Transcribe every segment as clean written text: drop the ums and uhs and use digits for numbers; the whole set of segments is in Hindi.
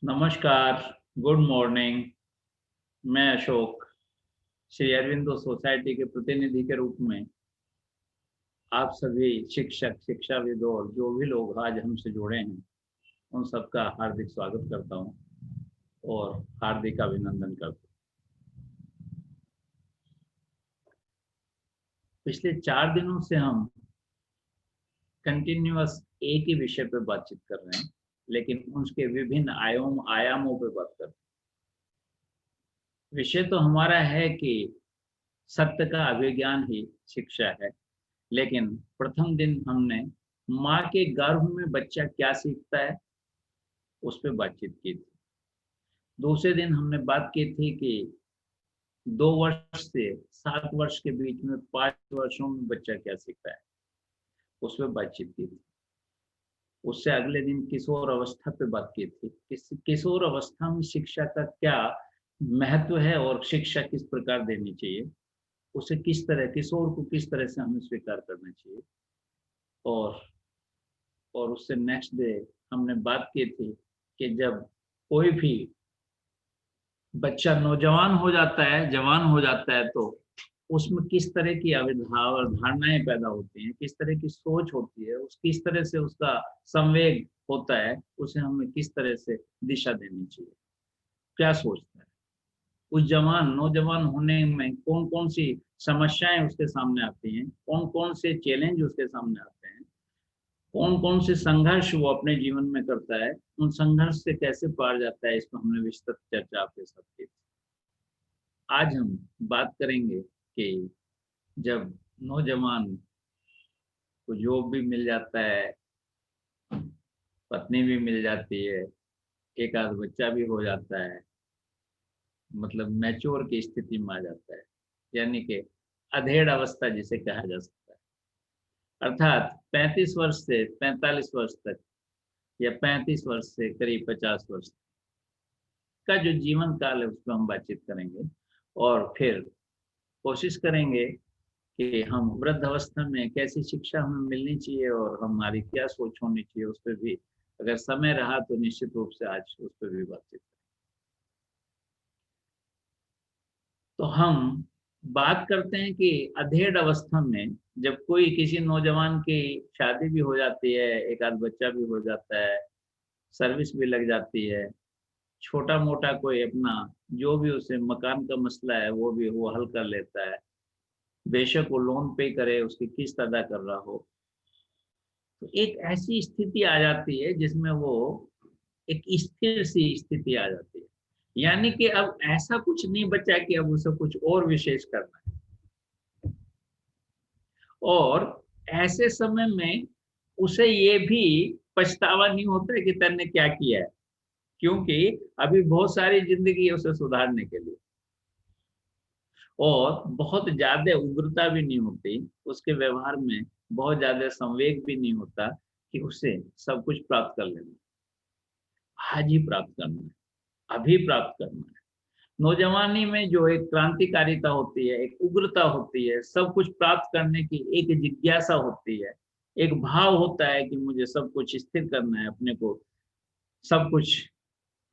नमस्कार, गुड मॉर्निंग। मैं अशोक, श्री अरविंदो सोसाइटी के प्रतिनिधि के रूप में आप सभी शिक्षक, शिक्षाविद और जो भी लोग आज हमसे जुड़े हैं, उन सबका हार्दिक स्वागत करता हूं और हार्दिक अभिनंदन करता हूं। पिछले 4 दिनों से हम कंटिन्यूअस एक ही विषय पर बातचीत कर रहे हैं, लेकिन उसके विभिन्न आयामों पर बात कर रहे हैं। विषय तो हमारा है कि सत्य का अभिज्ञान ही शिक्षा है, लेकिन प्रथम दिन हमने माँ के गर्भ में बच्चा क्या सीखता है उस पे बातचीत की थी। दूसरे दिन हमने बात की थी कि 2 वर्ष से 7 वर्ष के बीच में 5 वर्षों में बच्चा क्या सीखता है, उस पे बातचीत की थी। उससे अगले दिन किशोर अवस्था पे बात की थी। किशोर अवस्था में शिक्षा का क्या महत्व है और शिक्षा किस प्रकार देनी चाहिए, उसे किस तरह, किशोर को किस तरह से हमें स्वीकार करना चाहिए। और उससे नेक्स्ट डे हमने बात की थी कि जब कोई भी बच्चा नौजवान हो जाता है, जवान हो जाता है, तो उसमें किस तरह की धारणाएं पैदा होती हैं, किस तरह की सोच होती है, उस किस तरह से उसका संवेग होता है, उसे हमें किस तरह से दिशा देनी चाहिए, क्या सोचता है। उस जवान नौजवान होने में कौन कौन सी समस्याएं उसके सामने आती हैं, कौन कौन से चैलेंज उसके सामने आते हैं, कौन कौन से संघर्ष वो अपने जीवन में करता है, उन संघर्ष से कैसे पार जाता है, इस पर हमने विस्तृत चर्चा आपके साथ की थी। आज हम बात करेंगे कि जब नौजवान को जॉब भी मिल जाता है, पत्नी भी मिल जाती है, एक आध बच्चा भी हो जाता है, मतलब मैच्योर की स्थिति में आ जाता है, यानी कि अधेड़ अवस्था जिसे कहा जा सकता है, अर्थात 35 वर्ष से 45 वर्ष तक या 35 वर्ष से करीब 50 वर्ष का जो जीवन काल है उस पर हम बातचीत करेंगे। और फिर कोशिश करेंगे कि हम वृद्ध अवस्था में कैसी शिक्षा हमें मिलनी चाहिए और हमारी क्या सोच होनी चाहिए, उस पर भी अगर समय रहा तो निश्चित रूप से आज उस पर भी बातचीत करें। तो हम बात करते हैं कि अधेड़ अवस्था में जब कोई किसी नौजवान की शादी भी हो जाती है, एक आध बच्चा भी हो जाता है, सर्विस भी लग जाती है, छोटा मोटा कोई अपना जो भी उसे मकान का मसला है वो भी वो हल कर लेता है, बेशक वो लोन पे करे, उसकी किस्त अदा कर रहा हो, तो एक ऐसी स्थिति आ जाती है जिसमें वो एक स्थिर सी स्थिति आ जाती है, यानी कि अब ऐसा कुछ नहीं बचा कि अब उसे कुछ और विशेष करना है। और ऐसे समय में उसे ये भी पछतावा नहीं होता है कि तन्ने क्या किया है, क्योंकि अभी बहुत सारी जिंदगी है उसे सुधारने के लिए, और बहुत ज्यादा उग्रता भी नहीं होती उसके व्यवहार में, बहुत ज्यादा संवेग भी नहीं होता कि उसे सब कुछ प्राप्त कर लेना, आज ही प्राप्त करना है, अभी प्राप्त करना है। नौजवानी में जो एक क्रांतिकारिता होती है, एक उग्रता होती है, सब कुछ प्राप्त करने की एक जिज्ञासा होती है, एक भाव होता है कि मुझे सब कुछ स्थिर करना है, अपने को सब कुछ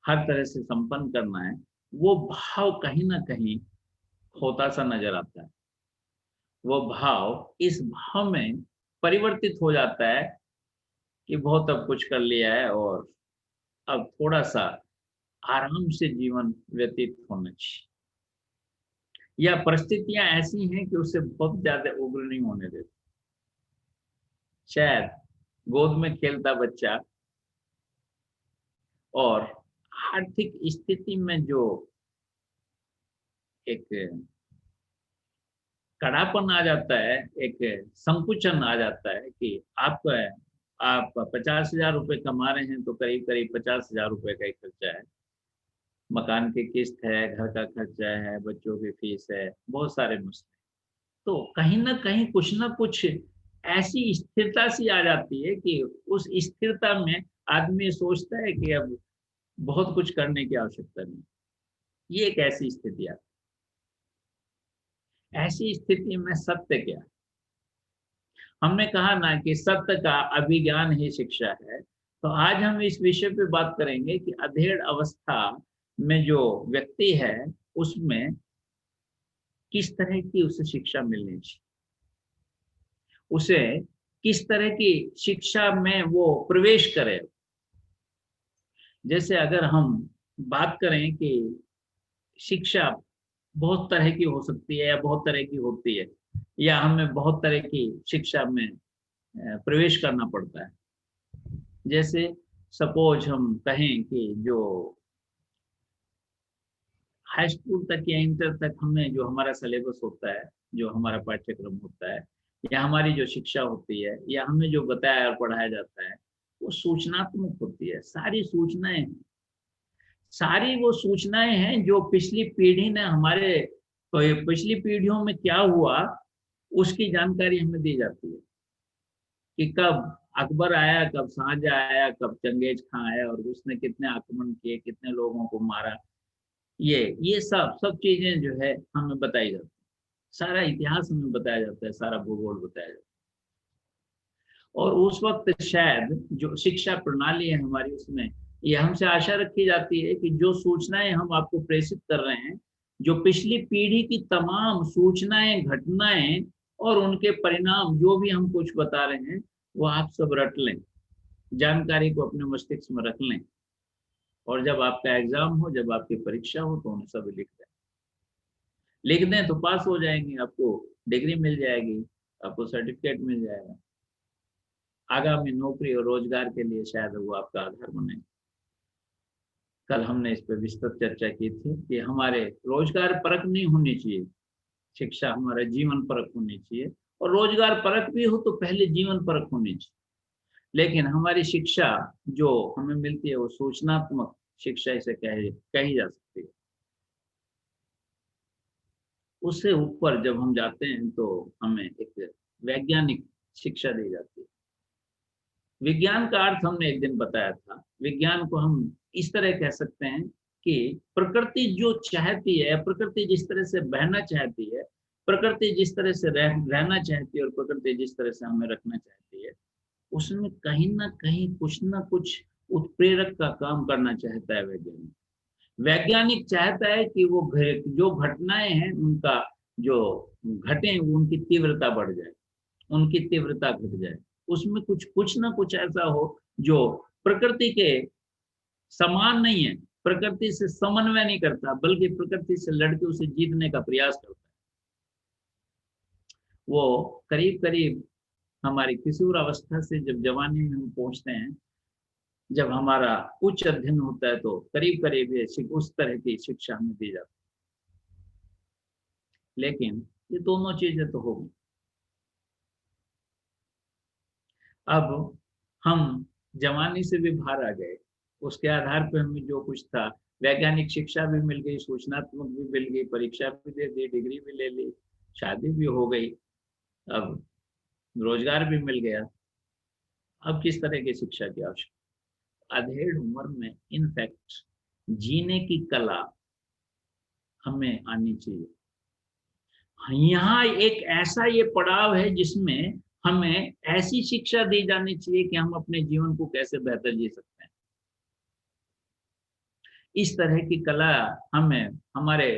हर तरह से संपन्न करना है, वो भाव कहीं ना कहीं खोता सा नजर आता है। वो भाव इस भाव में परिवर्तित हो जाता है कि बहुत अब कुछ कर लिया है और अब थोड़ा सा आराम से जीवन व्यतीत होना चाहिए, या परिस्थितियां ऐसी हैं कि उससे बहुत ज्यादा उग्र नहीं होने देती। शायद गोद में खेलता बच्चा और आर्थिक स्थिति में जो एक कड़ापन आ जाता है, एक संकुचन आ जाता है कि आप 50,000 रुपये कमा रहे हैं तो करीब करीब 50,000 रुपये का ही खर्चा है, मकान की किस्त है, घर का खर्चा है, बच्चों की फीस है, बहुत सारे मसले। तो कहीं न कहीं कुछ न कुछ ऐसी स्थिरता सी आ जाती है कि उस स्थिरता में आदमी सोचता है कि अब बहुत कुछ करने की आवश्यकता नहीं। ये एक ऐसी स्थिति आती है। ऐसी स्थिति में सत्य क्या है? हमने कहा ना कि सत्य का अभिज्ञान ही शिक्षा है। तो आज हम इस विषय पे बात करेंगे कि अधेड़ अवस्था में जो व्यक्ति है उसमें किस तरह की उसे शिक्षा मिलनी चाहिए, उसे किस तरह की शिक्षा में वो प्रवेश करे। जैसे अगर हम बात करें कि शिक्षा बहुत तरह की हो सकती है या बहुत तरह की होती है, या हमें बहुत तरह की शिक्षा में प्रवेश करना पड़ता है। जैसे सपोज हम कहें कि जो हाई स्कूल तक या इंटर तक हमें जो हमारा सिलेबस होता है, जो हमारा पाठ्यक्रम होता है, या हमारी जो शिक्षा होती है, या हमें जो बताया और पढ़ाया जाता है, वो सूचनात्मक होती है। सारी वो सूचनाएं हैं जो पिछली पीढ़ी ने हमारे, तो ये पिछली पीढ़ियों में क्या हुआ उसकी जानकारी हमें दी जाती है कि कब अकबर आया, कब शाहजहां आया, कब चंगेज खां आया और उसने कितने आक्रमण किए, कितने लोगों को मारा। ये सब सब चीजें जो है हमें बताई जाती है। सारा इतिहास हमें बताया जाता है, सारा भूगोल बताया जाता है। और उस वक्त शायद जो शिक्षा प्रणाली है हमारी, उसमें ये हमसे आशा रखी जाती है कि जो सूचनाएं हम आपको प्रेषित कर रहे हैं, जो पिछली पीढ़ी की तमाम सूचनाएं, घटनाएं और उनके परिणाम जो भी हम कुछ बता रहे हैं, वो आप सब रट लें, जानकारी को अपने मस्तिष्क में रख लें, और जब आपका एग्जाम हो, जब आपकी परीक्षा हो, तो उन्हें सब लिख दें तो पास हो जाएंगे, आपको डिग्री मिल जाएगी, आपको सर्टिफिकेट मिल जाएगा। आगामी नौकरी और रोजगार के लिए शायद वो आपका आधार बने। कल हमने इस पर विस्तृत चर्चा की थी कि हमारे रोजगार परक नहीं होनी चाहिए, शिक्षा हमारा जीवन परक होनी चाहिए, और रोजगार परक भी हो तो पहले जीवन परक होनी चाहिए। लेकिन हमारी शिक्षा जो हमें मिलती है वो सूचनात्मक शिक्षा इसे कही जा सकती है। उससे ऊपर जब हम जाते हैं तो हमें एक वैज्ञानिक शिक्षा दी जाती है। विज्ञान का अर्थ हमने एक दिन बताया था। विज्ञान को हम इस तरह कह सकते हैं कि प्रकृति जो चाहती है, प्रकृति जिस तरह से बहना चाहती है, प्रकृति जिस तरह से रहना चाहती है, और प्रकृति जिस तरह से हमें रखना चाहती है, उसमें कहीं ना कुछ उत्प्रेरक का काम करना चाहता है वैज्ञानिक। वैज्ञानिक चाहता है कि वो जो घटनाएं हैं उनका जो घटे उनकी तीव्रता बढ़ जाए, उनकी तीव्रता घट जाए, उसमें कुछ ना कुछ ऐसा हो जो प्रकृति के समान नहीं है, प्रकृति से समन्वय नहीं करता, बल्कि प्रकृति से लड़के उसे जीतने का प्रयास करता है। वो करीब करीब हमारी किशोर अवस्था से जब जवानी में हम पहुंचते हैं, जब हमारा उच्च अध्ययन होता है, तो करीब करीब ये उस तरह की शिक्षा हमें दी जाती है। लेकिन ये दोनों चीजें तो होगी। अब हम जवानी से भी बाहर आ गए, उसके आधार पर हमें जो कुछ था, वैज्ञानिक शिक्षा भी मिल गई, सूचनात्मक भी मिल गई, परीक्षा भी दे दी, डिग्री भी ले ली, शादी भी हो गई, अब रोजगार भी मिल गया। अब किस तरह की शिक्षा की आवश्यकता? अधेड़ उम्र में इनफैक्ट जीने की कला हमें आनी चाहिए। यहाँ एक ऐसा ये पड़ाव है जिसमें हमें ऐसी शिक्षा दी जानी चाहिए कि हम अपने जीवन को कैसे बेहतर जी सकते हैं। इस तरह की कला हमें हमारे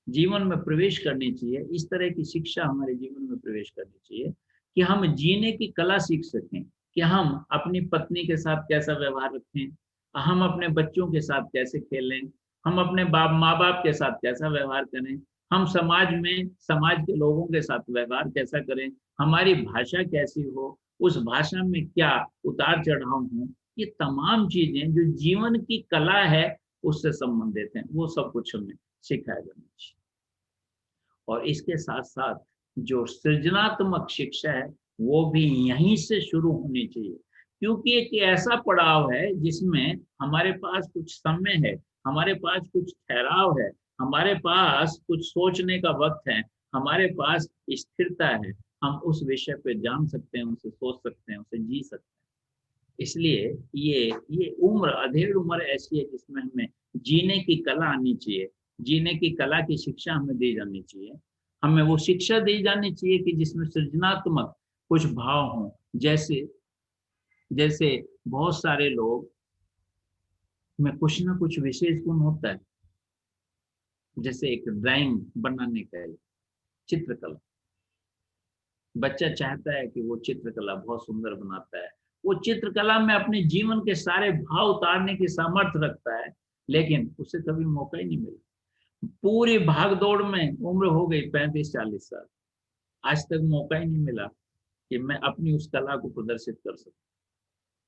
जीवन में प्रवेश करनी चाहिए, इस तरह की शिक्षा हमारे जीवन में प्रवेश करनी चाहिए कि हम जीने की कला सीख सकें, कि हम अपनी पत्नी के साथ कैसा व्यवहार रखें, हम अपने बच्चों के साथ कैसे खेलें, हम अपने माँ बाप के साथ कैसा व्यवहार करें, हम समाज में समाज के लोगों के साथ व्यवहार कैसा करें, हमारी भाषा कैसी हो, उस भाषा में क्या उतार चढ़ाव हो। ये तमाम चीजें जो जीवन की कला है उससे संबंधित हैं, वो सब कुछ हमें सिखाया जाना चाहिए। और इसके साथ साथ जो सृजनात्मक शिक्षा है वो भी यहीं से शुरू होनी चाहिए, क्योंकि एक ऐसा पड़ाव है जिसमें हमारे पास कुछ समय है, हमारे पास कुछ ठहराव है, हमारे पास कुछ सोचने का वक्त है, हमारे पास स्थिरता है। हम उस विषय पे जान सकते हैं, उसे सोच सकते हैं, उसे जी सकते हैं। इसलिए ये उम्र, अधेड़ उम्र ऐसी है जिसमें हमें जीने की कला आनी चाहिए, जीने की कला की शिक्षा हमें दी जानी चाहिए। हमें वो शिक्षा दी जानी चाहिए कि जिसमें सृजनात्मक कुछ भाव हों, जैसे जैसे बहुत सारे लोग में कुछ ना कुछ विशेष गुण होता है, जैसे एक ड्राइंग बनाने का, चित्रकला। बच्चा चाहता है कि वो चित्रकला बहुत सुंदर बनाता है, वो चित्रकला में अपने जीवन के सारे भाव उतारने की सामर्थ्य रखता है, लेकिन उसे कभी मौका ही नहीं मिला। पूरी भागदौड़ में उम्र हो गई 35-40 साल, आज तक मौका ही नहीं मिला कि मैं अपनी उस कला को प्रदर्शित कर सकूं।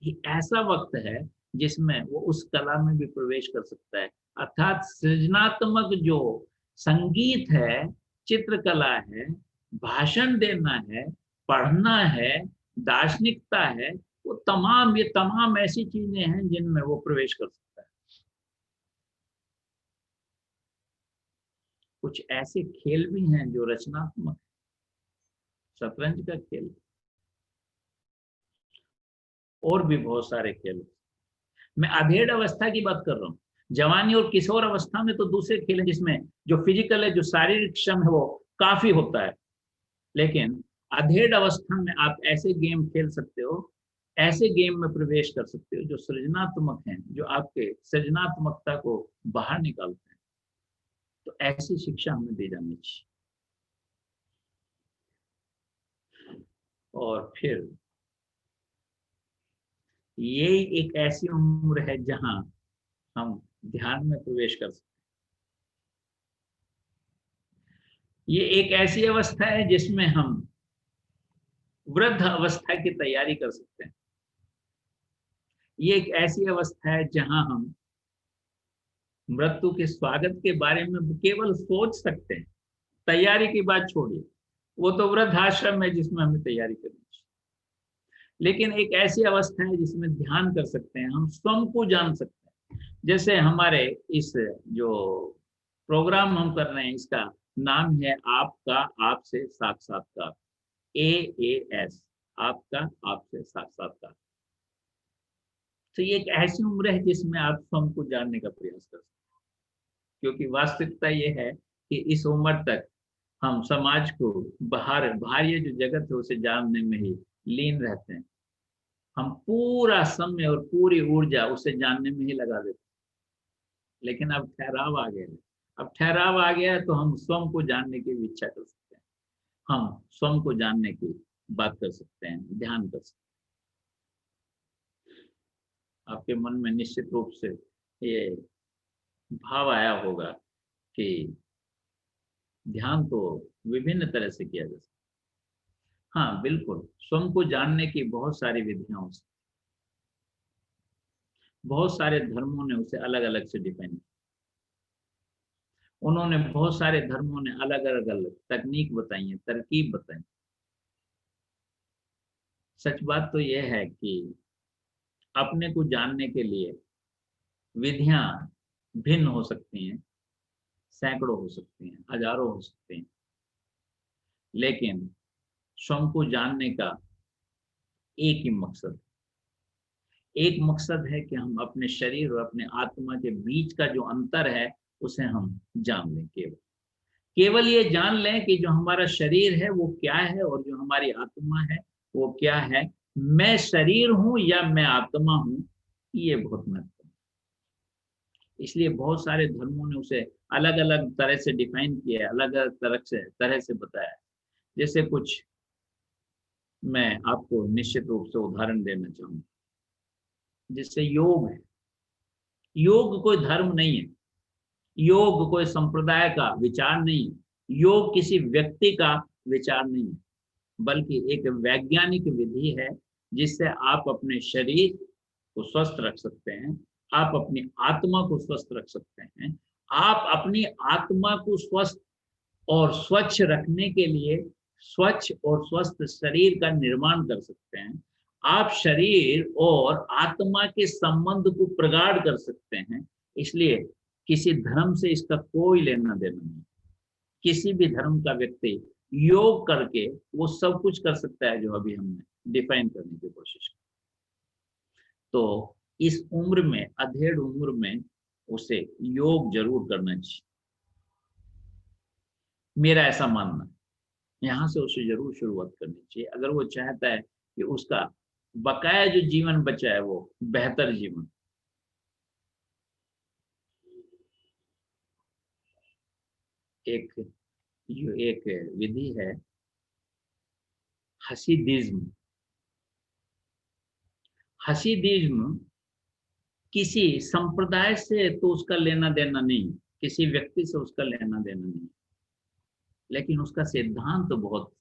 ये ऐसा वक्त है जिसमें वो उस कला में भी प्रवेश कर सकता है। अर्थात सृजनात्मक जो संगीत है, चित्रकला है, भाषण देना है, पढ़ना है, दार्शनिकता है, वो तमाम, ये तमाम ऐसी चीजें हैं जिनमें वो प्रवेश कर सकता है। कुछ ऐसे खेल भी हैं जो रचनात्मक, शतरंज का खेल, और भी बहुत सारे खेल। मैं अधेड़ अवस्था की बात कर रहा हूँ। जवानी और किशोर अवस्था में तो दूसरे खेल हैं जिसमें जो फिजिकल है, जो शारीरिक श्रम है, वो काफी होता है। लेकिन अधेड़ अवस्था में आप ऐसे गेम खेल सकते हो, ऐसे गेम में प्रवेश कर सकते हो जो सृजनात्मक हैं, जो आपके सृजनात्मकता को बाहर निकालते हैं। तो ऐसी शिक्षा हमें दी जानी चाहिए। और फिर ये एक ऐसी उम्र है जहां हम ध्यान में प्रवेश कर सकते हैं। ये एक ऐसी अवस्था है जिसमें हम वृद्ध अवस्था की तैयारी कर सकते हैं। ये एक ऐसी अवस्था है जहां हम मृत्यु के स्वागत के बारे में केवल सोच सकते हैं, तैयारी की बात छोड़िए, वो तो वृद्धाश्रम है जिसमें हमें तैयारी करनी चाहिए। लेकिन एक ऐसी अवस्था है जिसमें ध्यान कर सकते हैं, हम स्वयं को जान सकते हैं। जैसे हमारे इस जो प्रोग्राम हम कर रहे हैं, इसका नाम है आपका आपसे साक्षात्कार, AAS, आपका आपसे साक्षात्कार। तो ये एक ऐसी उम्र है जिसमें आप स्वयं को जानने का प्रयास कर सकते हैं, क्योंकि वास्तविकता ये है कि इस उम्र तक हम समाज को, बाहरी जो जगत है उसे जानने में ही लीन रहते हैं। हम पूरा समय और पूरी ऊर्जा उसे जानने में ही लगा देते हैं। लेकिन अब ठहराव आ गया है। अब ठहराव आ गया है तो हम स्वयं को जानने की इच्छा कर सकते हैं, हम स्वयं को जानने की बात कर सकते हैं, ध्यान कर सकते हैं। आपके मन में निश्चित रूप से ये भाव आया होगा कि ध्यान तो विभिन्न तरह से किया जा सकता है। हाँ बिल्कुल, स्वयं को जानने की बहुत सारी विधियां हो सकती, बहुत सारे धर्मों ने उसे अलग अलग से डिफाइन किया। उन्होंने, बहुत सारे धर्मों ने अलग अलग तकनीक बताई है, तरकीब बताई। सच बात तो यह है कि अपने को जानने के लिए विधियां भिन्न हो सकती हैं, सैकड़ों हो सकती हैं, हजारों हो सकती हैं, लेकिन स्वयं को जानने का एक ही मकसद, एक मकसद है कि हम अपने शरीर और अपने आत्मा के बीच का जो अंतर है उसे हम जान लें। केवल केवल ये जान लें कि जो हमारा शरीर है वो क्या है और जो हमारी आत्मा है वो क्या है। मैं शरीर हूं या मैं आत्मा हूं, ये बहुत महत्वपूर्ण है। इसलिए बहुत सारे धर्मों ने उसे अलग अलग तरह से डिफाइन किया है, अलग अलग तरह से बताया है। जैसे कुछ मैं आपको निश्चित रूप से उदाहरण देना चाहूंगा। जैसे योग है, योग कोई धर्म नहीं है, योग कोई संप्रदाय का विचार नहीं है, योग किसी व्यक्ति का विचार नहीं है, बल्कि एक वैज्ञानिक विधि है जिससे आप अपने शरीर को स्वस्थ रख सकते हैं, आप अपनी आत्मा को स्वस्थ रख सकते हैं। आप अपनी आत्मा को स्वस्थ और स्वच्छ रखने के लिए स्वच्छ और स्वस्थ शरीर का निर्माण कर सकते हैं। आप शरीर और आत्मा के संबंध को प्रगाढ़ कर सकते हैं। इसलिए किसी धर्म से इसका कोई लेना देना नहीं। किसी भी धर्म का व्यक्ति योग करके वो सब कुछ कर सकता है जो अभी हमने डिफाइन करने की कोशिश की। तो इस उम्र में, अधेड़ उम्र में, उसे योग जरूर करना चाहिए, मेरा ऐसा मानना है। यहाँ से उसे जरूर शुरुआत करनी चाहिए। अगर वो चाहता है कि उसका बकाया जो जीवन बचा है वो बेहतर जीवन। एक एक विधि है हसीदिज्म। हसीदिज्म किसी संप्रदाय से तो उसका लेना देना नहीं, किसी व्यक्ति से उसका लेना देना नहीं, लेकिन उसका सिद्धांत तो बहुत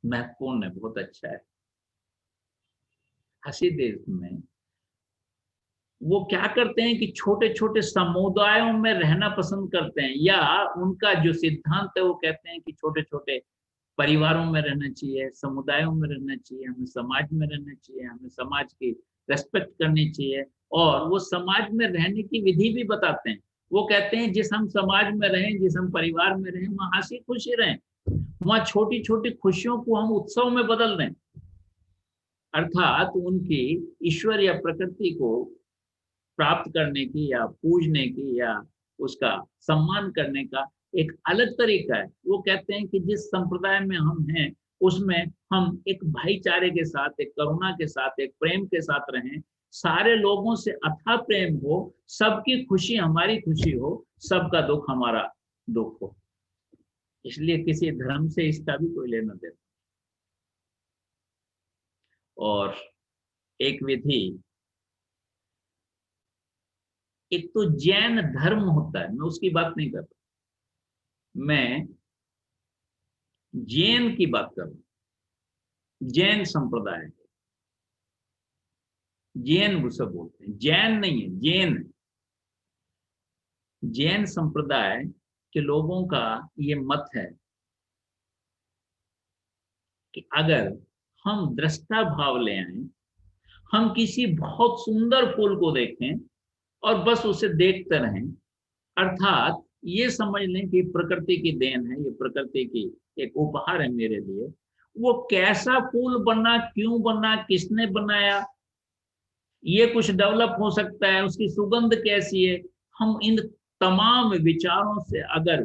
महत्वपूर्ण है, बहुत अच्छा है। हसीदिज्म में वो क्या करते हैं कि छोटे छोटे समुदायों में रहना पसंद करते हैं, या उनका जो सिद्धांत है वो कहते हैं कि छोटे छोटे परिवारों में रहना चाहिए, समुदायों में रहना चाहिए, हमें समाज में रहना चाहिए, हमें समाज की रेस्पेक्ट करनी चाहिए। और वो समाज में रहने की विधि भी बताते हैं। वो कहते हैं जिस हम समाज में रहें, जिस हम परिवार में रहें, वहां हंसी खुशी रहें, वहां छोटी छोटी खुशियों को हम उत्सव में बदल दें। अर्थात उनकी ईश्वर या प्रकृति को प्राप्त करने की या पूजने की या उसका सम्मान करने का एक अलग तरीका है। वो कहते हैं कि जिस संप्रदाय में हम हैं उसमें हम एक भाईचारे के साथ, एक करुणा के साथ, एक प्रेम के साथ रहें, सारे लोगों से अथाह प्रेम हो, सबकी खुशी हमारी खुशी हो, सबका दुख हमारा दुख हो। इसलिए किसी धर्म से इसका भी कोई लेना देना। और एक विधि, एक तो जैन धर्म होता है, मैं उसकी बात नहीं कर रहा, मैं जैन की बात कर रहा हूं। जैन संप्रदाय, जैन उसे बोलते हैं, जैन नहीं है, जैन। जैन संप्रदाय के लोगों का ये मत है कि अगर हम दृष्टा भाव ले आए, हम किसी बहुत सुंदर फूल को देखें और बस उसे देखते रहें, अर्थात ये समझ लें कि प्रकृति की देन है, ये प्रकृति की एक उपहार है मेरे लिए। वो कैसा फूल बना, क्यों बना, किसने बनाया, ये कुछ डेवलप हो सकता है, उसकी सुगंध कैसी है, हम इन तमाम विचारों से अगर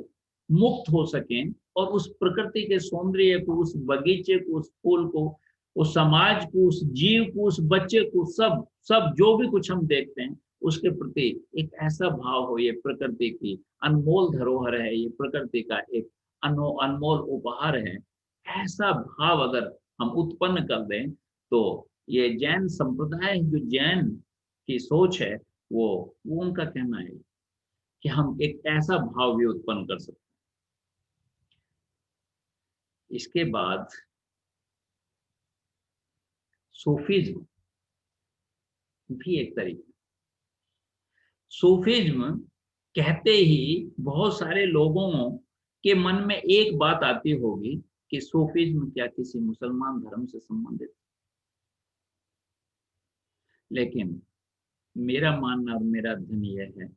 मुक्त हो सकें और उस प्रकृति के सौंदर्य को, उस बगीचे को, उस फूल को, उस समाज को, उस जीव को, उस बच्चे को, सब सब जो भी कुछ हम देखते हैं उसके प्रति एक ऐसा भाव हो, ये प्रकृति की अनमोल धरोहर है, ये प्रकृति का एक अनमोल उपहार है, ऐसा भाव अगर हम उत्पन्न कर दें, तो ये जैन संप्रदाय, जो जैन की सोच है, वो उनका कहना है कि हम एक ऐसा भाव भी उत्पन्न कर सकते हैं। इसके बाद सूफीज्म भी एक तरीका। सूफीज्म कहते ही बहुत सारे लोगों के मन में एक बात आती होगी कि सूफीज्म क्या किसी मुसलमान धर्म से संबंधित? लेकिन मेरा मानना और मेरा अध्ययन यह है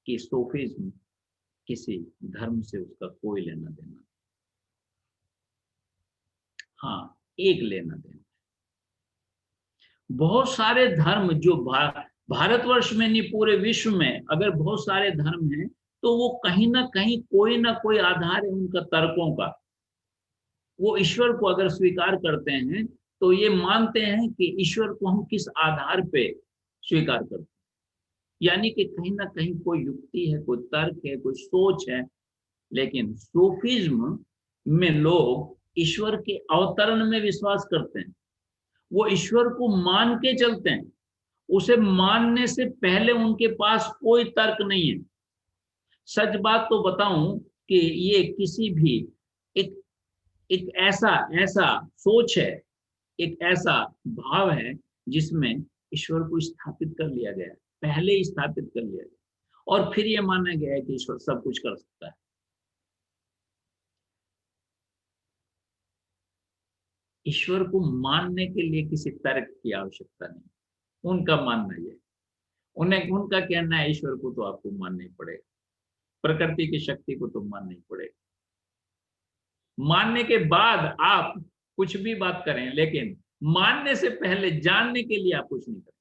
कि सूफीज्म किसी धर्म से उसका कोई लेना देना। हाँ, एक लेना देना। बहुत सारे धर्म जो भारतवर्ष में नहीं, पूरे विश्व में अगर बहुत सारे धर्म हैं, तो वो कहीं ना कोई आधार है उनका तर्कों का। वो ईश्वर को अगर स्वीकार करते हैं तो ये मानते हैं कि ईश्वर को हम किस आधार पे स्वीकार करते हैं, यानी कि कहीं ना कहीं कोई युक्ति है, कोई तर्क है, कोई सोच है। लेकिन सूफीज्म में लोग ईश्वर के अवतरण में विश्वास करते हैं, वो ईश्वर को मान के चलते हैं, उसे मानने से पहले उनके पास कोई तर्क नहीं है। सच बात तो बताऊं कि ये किसी भी एक एक ऐसा ऐसा सोच है, एक ऐसा भाव है जिसमें ईश्वर को स्थापित कर लिया गया है, पहले ही स्थापित कर लिया गया, और फिर ये माना गया है कि ईश्वर सब कुछ कर सकता है। ईश्वर को मानने के लिए किसी तर्क की आवश्यकता नहीं, उनका मानना यह, उनका कहना है ईश्वर को तो आपको मानना ही पड़ेगा, प्रकृति की शक्ति को तो मानना ही पड़ेगा। मानने के बाद आप कुछ भी बात करें, लेकिन मानने से पहले जानने के लिए आप कुछ नहीं करें।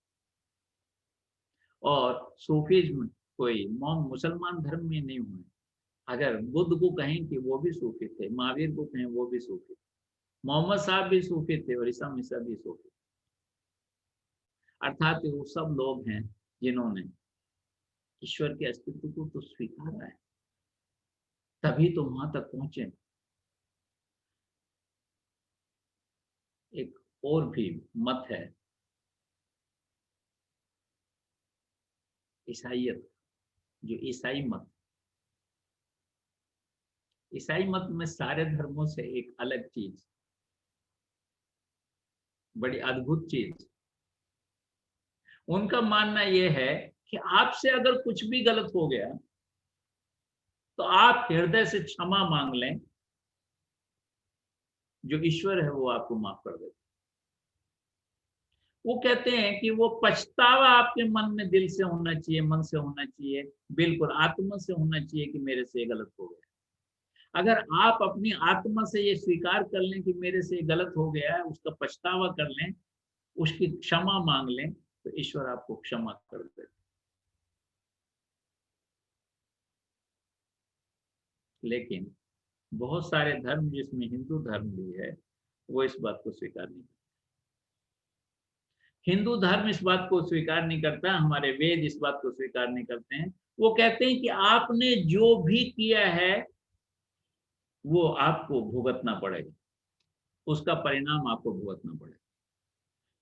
और सूफीज्म कोई मुसलमान धर्म में नहीं हुए। अगर बुद्ध को कहें कि वो भी सूफी थे, महावीर को कहें वो भी सूफी थे, मोहम्मद साहब भी सूफी थे, और ईसा मसीह भी सूफी। अर्थात वो सब लोग हैं जिन्होंने ईश्वर के अस्तित्व को तो स्वीकारा है, तभी तो वहां तक पहुंचे। एक और भी मत है ईसाइयत, जो ईसाई मत में सारे धर्मों से एक अलग चीज, बड़ी अद्भुत चीज, उनका मानना यह है कि आपसे अगर कुछ भी गलत हो गया तो आप हृदय से क्षमा मांग लें, जो ईश्वर है वो आपको माफ कर देगा। वो कहते हैं कि वो पछतावा आपके मन में दिल से होना चाहिए, मन से होना चाहिए, बिल्कुल आत्मा से होना चाहिए कि मेरे से गलत हो गया। अगर आप अपनी आत्मा से ये स्वीकार कर लें कि मेरे से गलत हो गया है, उसका पछतावा कर लें, उसकी क्षमा मांग लें, तो ईश्वर आपको क्षमा कर देगा। लेकिन बहुत सारे धर्म, जिसमें हिंदू धर्म भी है, वो इस बात को स्वीकार नहीं करते। हिंदू धर्म इस बात को स्वीकार नहीं करता, हमारे वेद इस बात को स्वीकार नहीं करते हैं। वो कहते हैं कि आपने जो भी किया है वो आपको भुगतना पड़ेगा, उसका परिणाम आपको भुगतना पड़ेगा।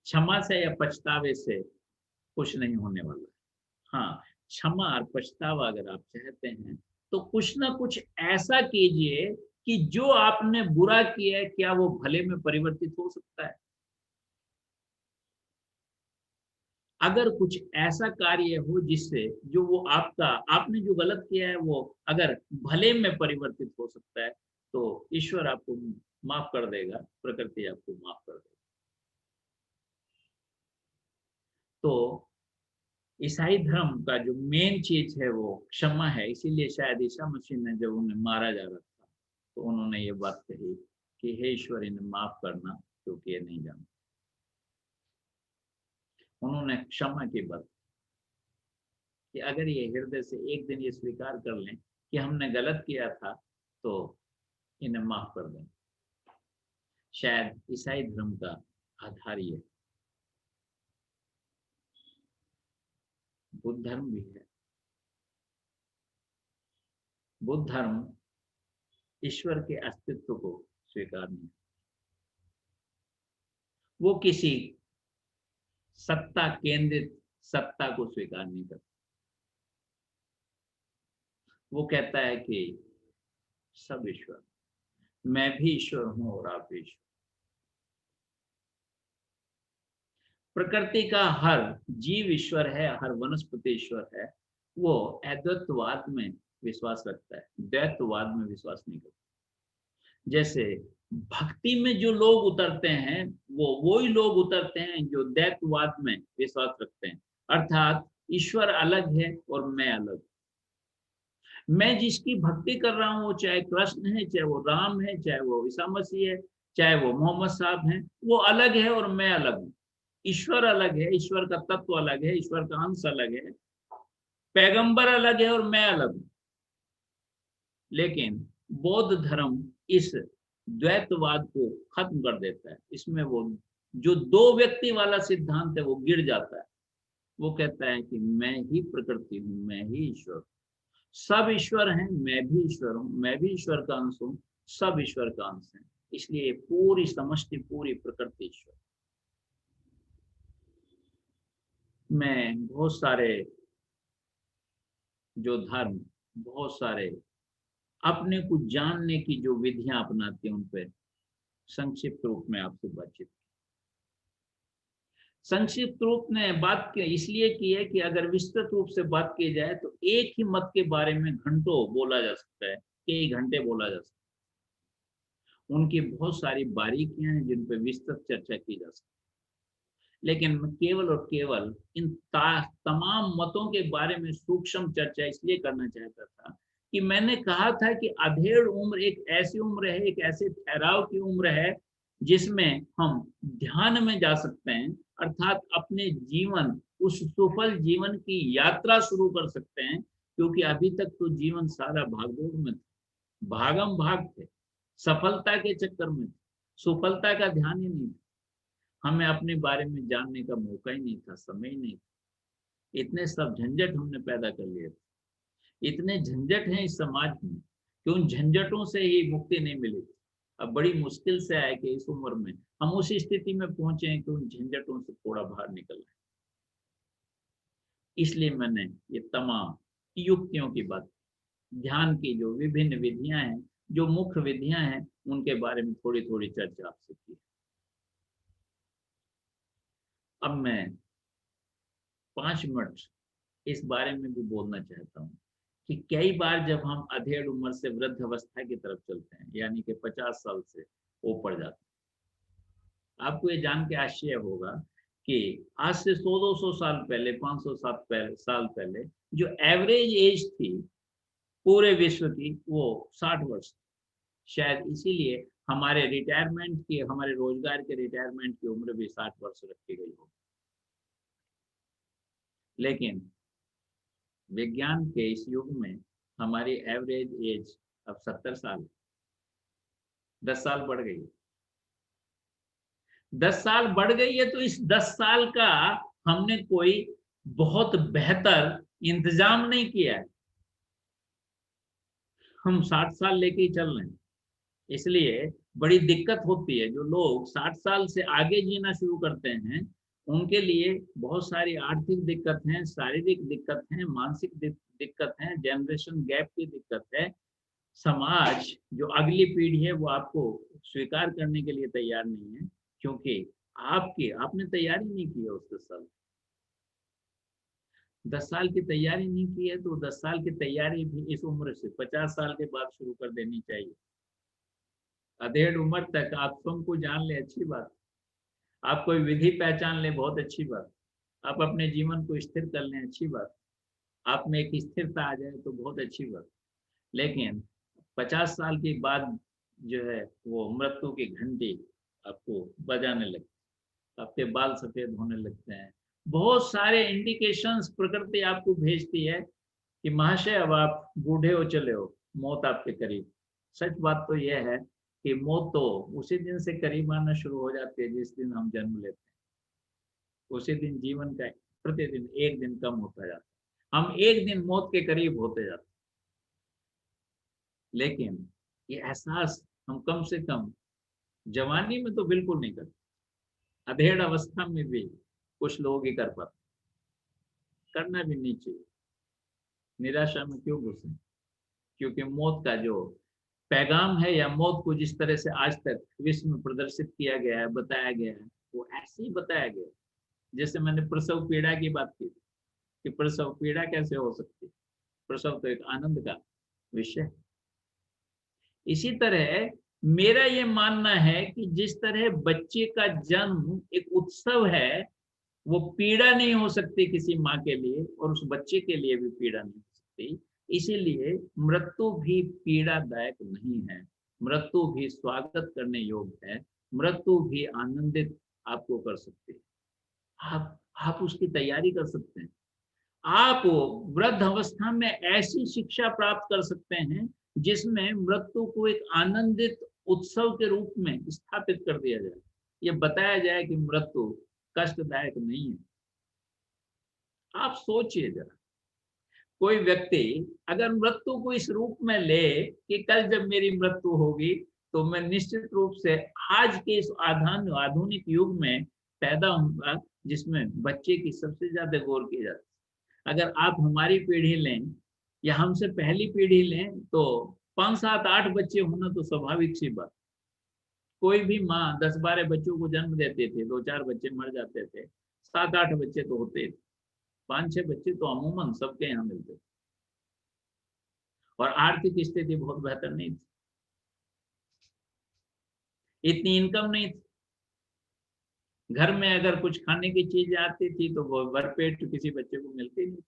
क्षमा से या पछतावे से कुछ नहीं होने वाला है। हाँ, क्षमा और पछतावा अगर आप चाहते हैं तो कुछ ना कुछ ऐसा कीजिए कि जो आपने बुरा किया है, क्या वो भले में परिवर्तित हो सकता है। अगर कुछ ऐसा कार्य हो जिससे जो वो आपने जो गलत किया है वो अगर भले में परिवर्तित हो सकता है, तो ईश्वर आपको माफ कर देगा, प्रकृति आपको माफ कर देगा। तो ईसाई धर्म का जो मेन चीज है वो क्षमा है। इसीलिए शायद ईसा मसीह ने जब उन्हें मारा जा रहा था तो उन्होंने ये बात कही कि हे ईश्वर, इन्हें माफ करना क्योंकि ये नहीं जानते। उन्होंने क्षमा की बात कि अगर ये हृदय से एक दिन ये स्वीकार कर लें कि हमने गलत किया था तो इन्हें माफ कर दें। शायद ईसाई धर्म का आधार ये। बुद्ध धर्म भी है। बुद्ध धर्म ईश्वर के अस्तित्व को स्वीकार नहीं, वो किसी सत्ता केंद्रित सत्ता को स्वीकार नहीं करता। वो कहता है कि सब ईश्वर, मैं भी ईश्वर हूं और आप भी ईश्वर। प्रकृति का हर जीव ईश्वर है, हर वनस्पति ईश्वर है। वो अद्वैतवाद में विश्वास रखता है, द्वैतवाद में विश्वास नहीं करता। जैसे भक्ति में जो लोग उतरते हैं वो वही लोग उतरते हैं जो द्वैतवाद में विश्वास रखते हैं, अर्थात ईश्वर अलग है और मैं अलग। मैं जिसकी भक्ति कर रहा हूँ, वो चाहे कृष्ण है, चाहे वो राम है, चाहे वो ईसा मसीह है, चाहे वो मोहम्मद साहब हैं, वो अलग है और मैं अलग हूँ। ईश्वर अलग है, ईश्वर का तत्व अलग है, ईश्वर का अंश अलग है, पैगंबर अलग है और मैं अलग हूँ। लेकिन बौद्ध धर्म इस द्वैतवाद को खत्म कर देता है। इसमें वो जो दो व्यक्ति वाला सिद्धांत है वो गिर जाता है। वो कहता है कि मैं ही प्रकृति हूँ, मैं ही ईश्वर, सब ईश्वर हैं, मैं भी ईश्वर हूँ, मैं भी ईश्वर का अंश हूँ, सब ईश्वर का अंश है। इसलिए पूरी समष्टि, पूरी प्रकृति ईश्वर। मैं बहुत सारे जो धर्म, बहुत सारे अपने को जानने की जो विधियां अपनाते हैं उन पर संक्षिप्त रूप में आपसे बातचीत। संक्षिप्त रूप में बात इसलिए की है कि अगर विस्तृत रूप से बात की जाए तो एक ही मत के बारे में घंटों बोला जा सकता है, कई घंटे बोला जा सकता है। उनकी बहुत सारी बारीकियां हैं जिन पर विस्तृत चर्चा की जा सकती है। लेकिन मैं केवल और केवल इन तमाम मतों के बारे में सूक्ष्म चर्चा इसलिए करना चाहता था कि मैंने कहा था कि अधेड़ उम्र एक ऐसी उम्र है, एक ऐसे ठहराव की उम्र है जिसमें हम ध्यान में जा सकते हैं, अर्थात अपने जीवन, उस सफल जीवन की यात्रा शुरू कर सकते हैं। क्योंकि अभी तक तो जीवन सारा भागदौड़ में था, भागम भाग थे, सफलता के चक्कर में, सफलता का ध्यान ही नहीं था। हमें अपने बारे में जानने का मौका ही नहीं था, समय ही नहीं था। इतने सब झंझट हमने पैदा कर लिए थे। इतने झंझट हैं इस समाज में कि उन झंझटों से ही मुक्ति नहीं मिली। अब बड़ी मुश्किल से है कि इस उम्र में हम उस स्थिति में पहुंचे हैं कि उन झंझटों से थोड़ा बाहर निकल रहे हैं। इसलिए मैंने ये तमाम युक्तियों की बात, ध्यान की जो विभिन्न विधियां हैं, जो मुख्य विधियां हैं, उनके बारे में थोड़ी थोड़ी चर्चा आपसे की। अब मैं 5 मिनट इस बारे में भी बोलना चाहता हूँ कि कई बार जब हम अधेड़ उम्र से वृद्ध अवस्था की तरफ चलते हैं, यानी कि 50 साल से ऊपर जाते हैं, आपको ये जान के आश्चर्य होगा कि आज से 100-200 साल पहले, 500 साल पहले जो एवरेज एज थी पूरे विश्व की, वो 60 वर्ष थी। शायद इसीलिए हमारे रिटायरमेंट की, हमारे रोजगार के रिटायरमेंट की उम्र भी 60 वर्ष रखी गई हो। लेकिन विज्ञान के इस युग में हमारी एवरेज एज अब 70 साल, 10 साल बढ़ गई। 10 साल बढ़ गई है, तो इस 10 साल का हमने कोई बहुत बेहतर इंतजाम नहीं किया है। हम 60 साल लेके ही चल रहे हैं। इसलिए बड़ी दिक्कत होती है। जो लोग 60 साल से आगे जीना शुरू करते हैं, उनके लिए बहुत सारी आर्थिक दिक्कत हैं, शारीरिक दिक्कत हैं, मानसिक दिक्कत हैं, जनरेशन गैप की दिक्कत है। समाज, जो अगली पीढ़ी है, वो आपको स्वीकार करने के लिए तैयार नहीं है, क्योंकि आपने तैयारी नहीं की है उस 10 साल। 10 साल की तैयारी नहीं की है, तो 10 साल की तैयारी भी इस उम्र से 50 साल के बाद शुरू कर देनी चाहिए। अधेड़ उम्र तक आप स्वयं को जान ले, अच्छी बात। आप कोई विधि पहचान ले, बहुत अच्छी बात। आप अपने जीवन को स्थिर कर लें, अच्छी बात। आप में एक स्थिरता आ जाए तो बहुत अच्छी बात। लेकिन 50 साल के बाद जो है वो मृत्यु की घंटी आपको बजाने लगती, आपके बाल सफेद होने लगते हैं। बहुत सारे इंडिकेशंस प्रकृति आपको भेजती है कि महाशय अब आप बूढ़े हो चले हो, मौत आपके करीब। सच बात तो यह है कि मौत तो उसी दिन से करीब आना शुरू हो जाती है जिस दिन हम जन्म लेते हैं। उसी दिन जीवन का प्रतिदिन एक दिन कम होता जाता है, हम एक दिन मौत के करीब होते जाते हैं। लेकिन ये एहसास हम कम से कम जवानी में तो बिल्कुल नहीं करते। अधेड़ अवस्था में भी कुछ लोग ही कर पाते, करना भी नहीं चाहिए। निराशा में क्यों घुसे? क्योंकि मौत का जो पैगाम है, या मौत को जिस तरह से आज तक विश्व में प्रदर्शित किया गया है, बताया गया है, वो ऐसे ही बताया गया है। जैसे मैंने प्रसव पीड़ा की बात की कि प्रसव पीड़ा कैसे हो सकती है, प्रसव तो एक आनंद का विषय है। इसी तरह मेरा ये मानना है कि जिस तरह बच्चे का जन्म एक उत्सव है, वो पीड़ा नहीं हो सकती किसी माँ के लिए, और उस बच्चे के लिए भी पीड़ा नहीं हो सकती। इसीलिए मृत्यु भी पीड़ादायक नहीं है, मृत्यु भी स्वागत करने योग्य है, मृत्यु भी आनंदित आपको कर सकती है। आप उसकी तैयारी कर सकते हैं। आप वृद्ध अवस्था में ऐसी शिक्षा प्राप्त कर सकते हैं जिसमें मृत्यु को एक आनंदित उत्सव के रूप में स्थापित कर दिया जाए। ये बताया जाए कि मृत्यु कष्टदायक नहीं है। आप सोचिए जरा, कोई व्यक्ति अगर मृत्यु को इस रूप में ले कि कल जब मेरी मृत्यु होगी तो मैं निश्चित रूप से आज के इस आधुनिक युग में पैदा होऊंगा जिसमें बच्चे की सबसे ज्यादा गौर की जाती है। अगर आप हमारी पीढ़ी लें या हमसे पहली पीढ़ी लें, तो 5, 7, 8 बच्चे होना तो स्वाभाविक सी बात। कोई भी माँ 10, 12 बच्चों को जन्म देते थे, 2, 4 बच्चे मर जाते थे, 7, 8 बच्चे तो होते थे, 5, 6 बच्चे तो अमूमन सबके यहाँ मिलते थे। और आर्थिक स्थिति बहुत बेहतर नहीं थी, इतनी इनकम नहीं थी। घर में अगर कुछ खाने की चीज आती थी तो वो भरपेट किसी बच्चे को मिलती नहीं।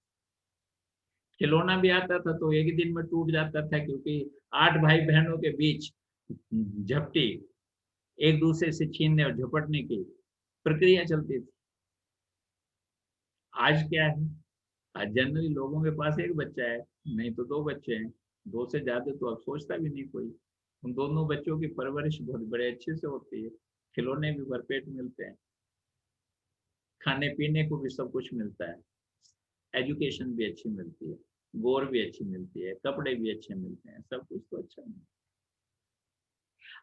खिलौना भी आता था तो एक ही दिन में टूट जाता था, क्योंकि 8 भाई बहनों के बीच झपटी, एक दूसरे से छीनने और झपटने की प्रक्रिया चलती थी। आज क्या है? आज जनरली लोगों के पास एक बच्चा है, नहीं तो 2 बच्चे हैं, 2 से ज्यादा तो अब सोचता भी नहीं कोई। उन दोनों बच्चों की परवरिश बहुत बड़े अच्छे से होती है, खिलौने भी भरपेट मिलते हैं। खाने पीने को भी सब कुछ मिलता है, एजुकेशन भी अच्छी मिलती है, गोर भी अच्छी मिलती है, कपड़े भी अच्छे मिलते हैं, सब कुछ तो अच्छा मिलता है।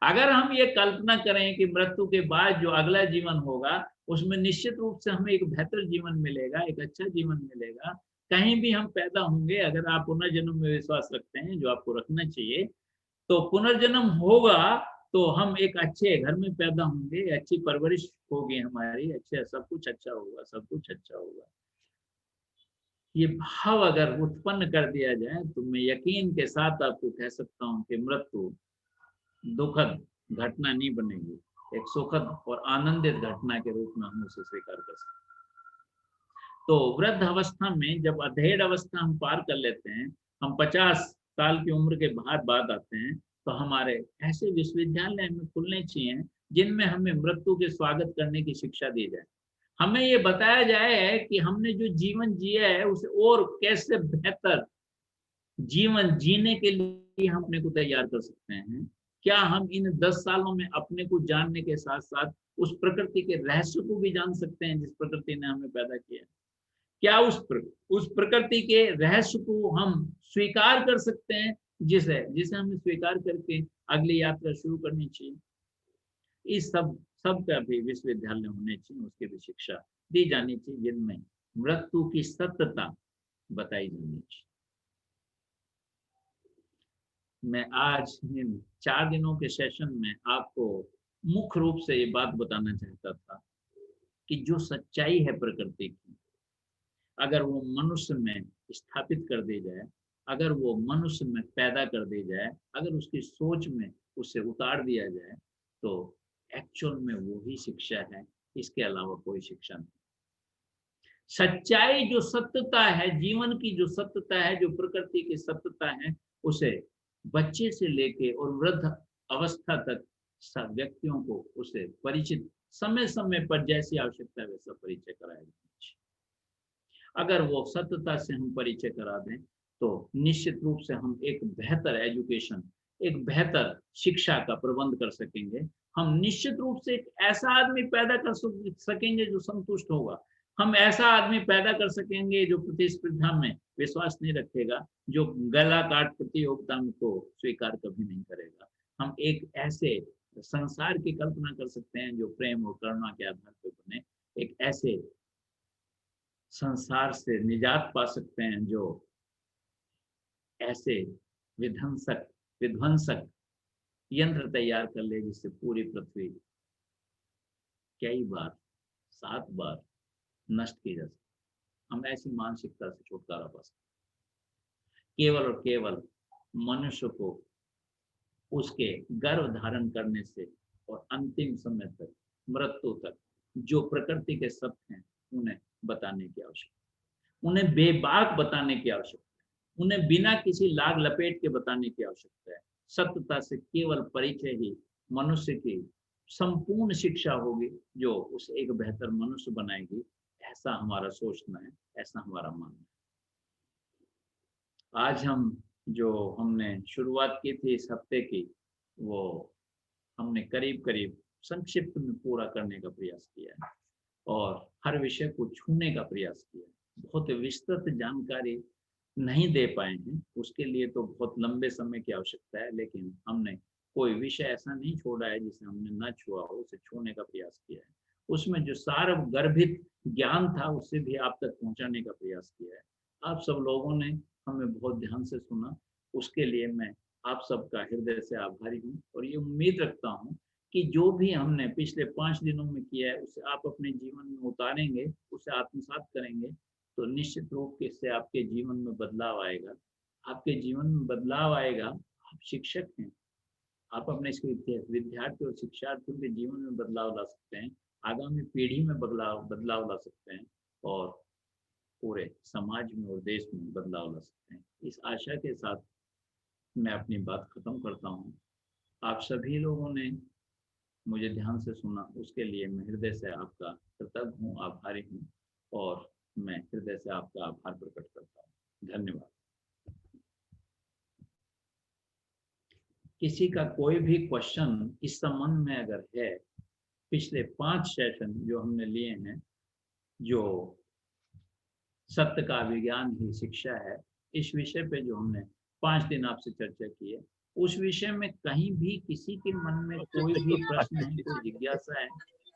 अगर हम ये कल्पना करें कि मृत्यु के बाद जो अगला जीवन होगा, उसमें निश्चित रूप से हमें एक बेहतर जीवन मिलेगा, एक अच्छा जीवन मिलेगा। कहीं भी हम पैदा होंगे, अगर आप पुनर्जन्म में विश्वास रखते हैं, जो आपको रखना चाहिए, तो पुनर्जन्म होगा तो हम एक अच्छे घर में पैदा होंगे, अच्छी परवरिश होगी हमारी, अच्छे सब कुछ अच्छा होगा, सब कुछ अच्छा होगा। ये भाव अगर उत्पन्न कर दिया जाए, तो मैं यकीन के साथ आपको कह सकता हूँ कि मृत्यु दुखद घटना नहीं बनेगी, एक सुखद और आनंदित घटना के रूप में हम उसे स्वीकार कर सकते हैं। तो वृद्ध अवस्था में जब अधेड़ अवस्था हम पार कर लेते हैं, हम 50 साल की उम्र के बाद आते हैं, तो हमारे ऐसे विश्वविद्यालय हमें खुलने चाहिए जिनमें हमें मृत्यु के स्वागत करने की शिक्षा दी जाए। हमें ये बताया जाए कि हमने जो जीवन जिया है उसे और कैसे बेहतर जीवन जीने के लिए हम अपने को तैयार कर सकते हैं। क्या हम इन 10 सालों में अपने को जानने के साथ साथ उस प्रकृति के रहस्य को भी जान सकते हैं जिस प्रकृति ने हमें पैदा किया है? क्या उस प्रकृति के रहस्य को हम स्वीकार कर सकते हैं, जिसे जिसे हमें स्वीकार करके अगली यात्रा शुरू करनी चाहिए। इस सब का भी विश्वविद्यालय होने चाहिए, उसकी भी शिक्षा दी जानी चाहिए, जिनमें मृत्यु की सत्यता बताई जानी चाहिए। मैं आज इन 4 दिनों के सेशन में आपको मुख्य रूप से ये बात बताना चाहता था कि जो सच्चाई है प्रकृति की, अगर वो मनुष्य में स्थापित कर दी जाए, अगर वो मनुष्य में पैदा कर दी जाए, अगर उसकी सोच में उसे उतार दिया जाए, तो एक्चुअल में वो ही शिक्षा है, इसके अलावा कोई शिक्षा नहीं। सच्चाई जो सत्यता है, जीवन की जो सत्यता है, जो प्रकृति की सत्यता है, उसे बच्चे से लेके और वृद्ध अवस्था तक सब व्यक्तियों को उसे परिचित समय समय पर जैसी आवश्यकता है वैसा परिचय कराया जाना चाहिए। अगर वो सत्यता से हम परिचय करा दें, तो निश्चित रूप से हम एक बेहतर एजुकेशन, एक बेहतर शिक्षा का प्रबंध कर सकेंगे। हम निश्चित रूप से एक ऐसा आदमी पैदा कर सकेंगे जो संतुष्ट होगा। हम ऐसा आदमी पैदा कर सकेंगे जो प्रतिस्पर्धा में विश्वास नहीं रखेगा, जो गला काट प्रतियोगिता को स्वीकार कभी नहीं करेगा। हम एक ऐसे संसार की कल्पना कर सकते हैं जो प्रेम और करुणा के आधार पर बने, एक ऐसे संसार से निजात पा सकते हैं जो ऐसे विध्वंसक विध्वंसक यंत्र तैयार कर ले जिससे पूरी पृथ्वी कई बार 7 बार नष्ट की जा सके। हम ऐसी मानसिकता से छुटकारा पा सकते हैं। केवल और केवल मनुष्य को उसके गर्भ धारण करने से और अंतिम समय तक, मृत्यु तक जो प्रकृति के सत्य हैं उन्हें बताने की आवश्यकता, उन्हें बेबाक बताने की आवश्यकता है, उन्हें बिना किसी लाग लपेट के बताने की आवश्यकता है। सत्यता से केवल परिचय ही मनुष्य की संपूर्ण शिक्षा होगी जो उसे एक बेहतर मनुष्य बनाएगी। ऐसा हमारा सोचना है, ऐसा हमारा मानना है। आज हम जो हमने शुरुआत की थी इस हफ्ते की, वो हमने करीब करीब संक्षिप्त में पूरा करने का प्रयास किया है और हर विषय को छूने का प्रयास किया है। बहुत विस्तृत जानकारी नहीं दे पाए हैं, उसके लिए तो बहुत लंबे समय की आवश्यकता है, लेकिन हमने कोई विषय ऐसा नहीं छोड़ा है जिसे हमने ना छुआ हो, उसे छूने का प्रयास किया है। उसमें जो सार्वगर्भित ज्ञान था उसे भी आप तक पहुंचाने का प्रयास किया है। आप सब लोगों ने हमें बहुत ध्यान से सुना, उसके लिए मैं आप सबका हृदय से आभारी हूँ और ये उम्मीद रखता हूँ कि जो भी हमने पिछले 5 दिनों में किया है उसे आप अपने जीवन में उतारेंगे, उसे आत्मसात करेंगे, तो निश्चित रूप से आपके जीवन में बदलाव आएगा। आपके जीवन में बदलाव आएगा। आप शिक्षक हैं, आप अपने विद्यार्थी और शिक्षार्थियों के जीवन में बदलाव ला सकते हैं, आगामी पीढ़ी में बदलाव ला सकते हैं और पूरे समाज में और देश में बदलाव ला सकते हैं। इस आशा के साथ मैं अपनी बात खत्म करता हूँ। आप सभी लोगों ने मुझे ध्यान से सुना, उसके लिए मैं हृदय से आपका कृतज्ञ हूँ, आभारी हूँ और मैं हृदय से आपका आभार प्रकट करता हूँ। धन्यवाद। किसी का कोई भी क्वेश्चन इस संबंध में अगर है, पिछले 5 सेशन जो हमने लिए हैं जो सत्य का विज्ञान ही शिक्षा है, इस विषय पे जो हमने 5 दिन आपसे चर्चा की है, उस विषय में कहीं भी किसी के मन में कोई भी प्रश्न है, कोई जिज्ञासा है,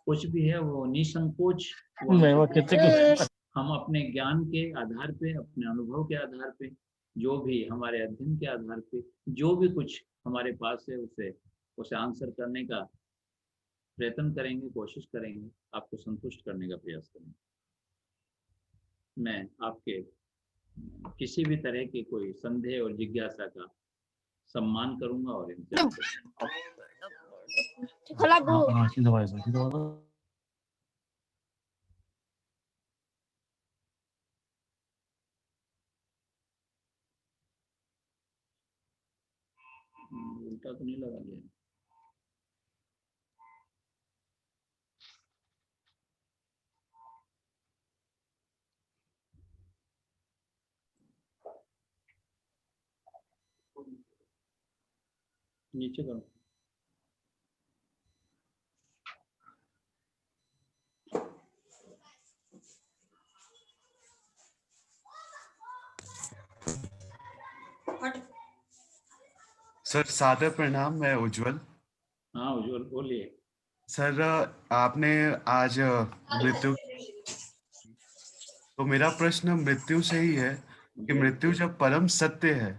कुछ भी है, वो निसंकोच वो हमसे पूछ सकते हैं। हम अपने ज्ञान के आधार पे, अपने अनुभव के आधार पे, जो भी हमारे अध्ययन के आधार पे, जो भी कुछ हमारे पास है, उसे आंसर करने का प्रयत्न करेंगे, कोशिश करेंगे, आपको संतुष्ट करने का प्रयास करेंगे। मैं आपके किसी भी तरह की कोई संदेह और जिज्ञासा का सम्मान करूंगा और इंतजार करूंगा। उल्टा तो नहीं लगा लिया? नीचे करो। सर सादर प्रणाम, मैं उज्जवल। हाँ उज्जवल बोलिए। सर आपने आज मृत्यु, तो मेरा प्रश्न मृत्यु से ही है कि मृत्यु जब परम सत्य है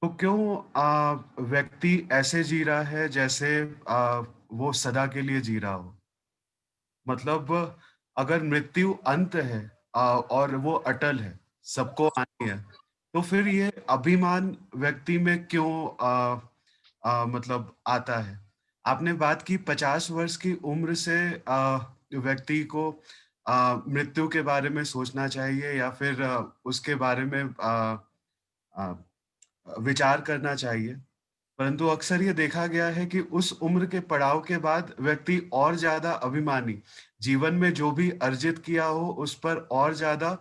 तो क्यों व्यक्ति ऐसे जी रहा है जैसे वो सदा के लिए जी रहा हो। मतलब अगर मृत्यु अंत है और वो अटल है, सबको आनी है, तो फिर ये अभिमान व्यक्ति में क्यों मतलब आता है। आपने बात की 50 वर्ष की उम्र से व्यक्ति को मृत्यु के बारे में सोचना चाहिए या फिर उसके बारे में आ, विचार करना चाहिए, परंतु अक्सर ये देखा गया है कि उस उम्र के पड़ाव के बाद व्यक्ति और ज्यादा अभिमानी, जीवन में जो भी अर्जित किया हो उस पर और ज्यादा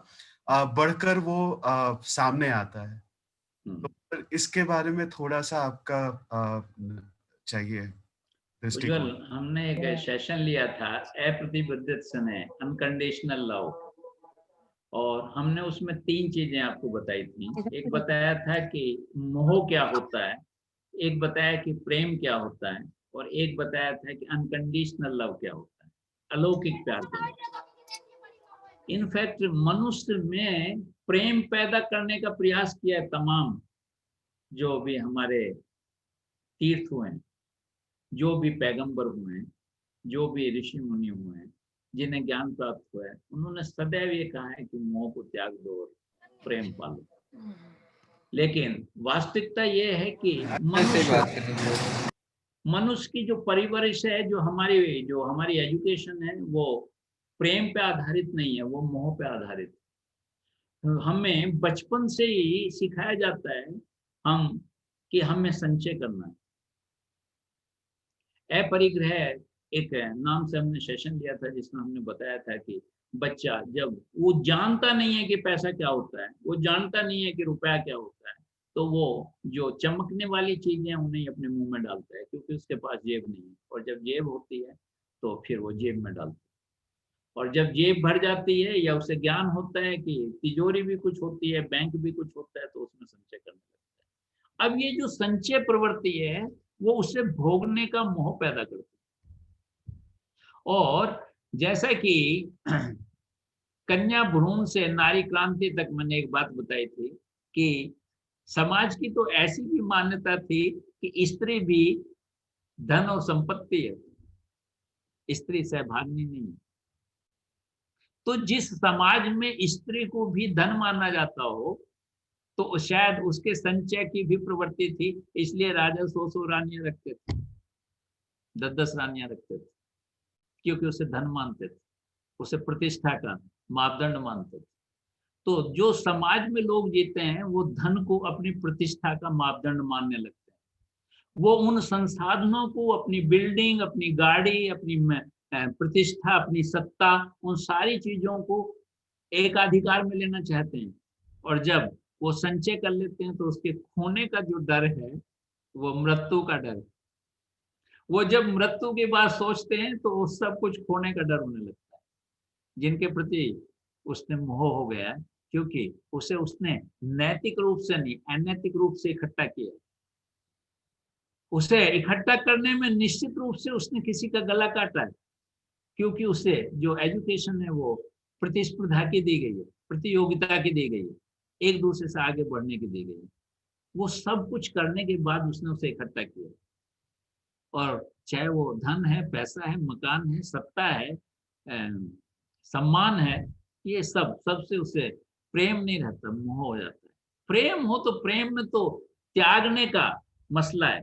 बढ़कर वो सामने आता है। तो इसके बारे में थोड़ा सा आपका चाहिए उज्जवल, दृष्टिकोण। हमने एक सेशन लिया था अप्रतिबद्ध स्नेह, अनकंडीशनल लव, और हमने उसमें 3 चीजें आपको बताई थी। एक बताया था कि मोह क्या होता है, एक बताया कि प्रेम क्या होता है, और एक बताया था कि अनकंडीशनल लव क्या होता है, अलौकिक प्यार क्या होता है। इनफैक्ट मनुष्य में प्रेम पैदा करने का प्रयास किया है तमाम जो भी हमारे तीर्थ हुए हैं, जो भी पैगंबर हुए हैं, जो भी ऋषि मुनि हुए हैं, जिन्हें ज्ञान प्राप्त हुआ है, उन्होंने सदैव ये कहा है कि मोह को त्याग दो और प्रेम पालो। लेकिन वास्तविकता ये है कि मनुष्य की जो परिवरिश है, जो हमारी एजुकेशन है, वो प्रेम पे आधारित नहीं है, वो मोह पे आधारित है। हमें बचपन से ही सिखाया जाता है हम कि हमें संचय करना है। अपरिग्रह एक नाम से हमने सेशन लिया था, जिसमें हमने बताया था कि बच्चा जब वो जानता नहीं है कि पैसा क्या होता है, वो जानता नहीं है कि रुपया क्या होता है, तो वो जो चमकने वाली चीजें उन्हें अपने मुंह में डालता है, क्योंकि उसके पास जेब नहीं है, और जब जेब होती है तो फिर वो जेब में डालता है, और जब जेब भर जाती है या उसे ज्ञान होता है कि तिजोरी भी कुछ होती है, बैंक भी कुछ होता है, तो उसमें संचय करने लगता है। अब ये जो संचय प्रवृत्ति है, वो उसे भोगने का मोह पैदा करती है। और जैसा कि कन्या भ्रूण से नारी क्रांति तक मैंने एक बात बताई थी कि समाज की तो ऐसी भी मान्यता थी कि स्त्री भी धन और संपत्ति है, स्त्री सहभागिनी नहीं है। तो जिस समाज में स्त्री को भी धन माना जाता हो, तो शायद उसके संचय की भी प्रवृत्ति थी, इसलिए राजा 100 रानियां रखते थे, 10 रानियां रखते थे, क्योंकि उसे धन मानते थे, उसे प्रतिष्ठा का मापदंड मानते थे। तो जो समाज में लोग जीते हैं, वो धन को अपनी प्रतिष्ठा का मापदंड मानने लगते हैं। वो उन संसाधनों को, अपनी बिल्डिंग, अपनी गाड़ी, अपनी प्रतिष्ठा, अपनी सत्ता, उन सारी चीजों को एकाधिकार में लेना चाहते हैं। और जब वो संचय कर लेते हैं, तो उसके खोने का जो डर है, वो मृत्यु का डर है। वो जब मृत्यु की बात सोचते हैं, तो वो सब कुछ खोने का डर होने लगता है। जिनके प्रति उसने मोह हो गया है, क्योंकि उसे उसने नैतिक रूप से नहीं, अनैतिक रूप से इकट्ठा किया। उसे इकट्ठा करने में निश्चित रूप से उसने किसी का गला काटा है, क्योंकि उसे जो एजुकेशन है वो प्रतिस्पर्धा की दी गई है, प्रतियोगिता की दी गई है, एक दूसरे से आगे बढ़ने की दी गई है। वो सब कुछ करने के बाद उसने उसे इकट्ठा किया। और चाहे वो धन है, पैसा है, मकान है, सत्ता है, सम्मान है, ये सबसे उसे प्रेम नहीं रहता, मोह हो जाता है। प्रेम हो तो प्रेम में तो त्यागने का मसला है।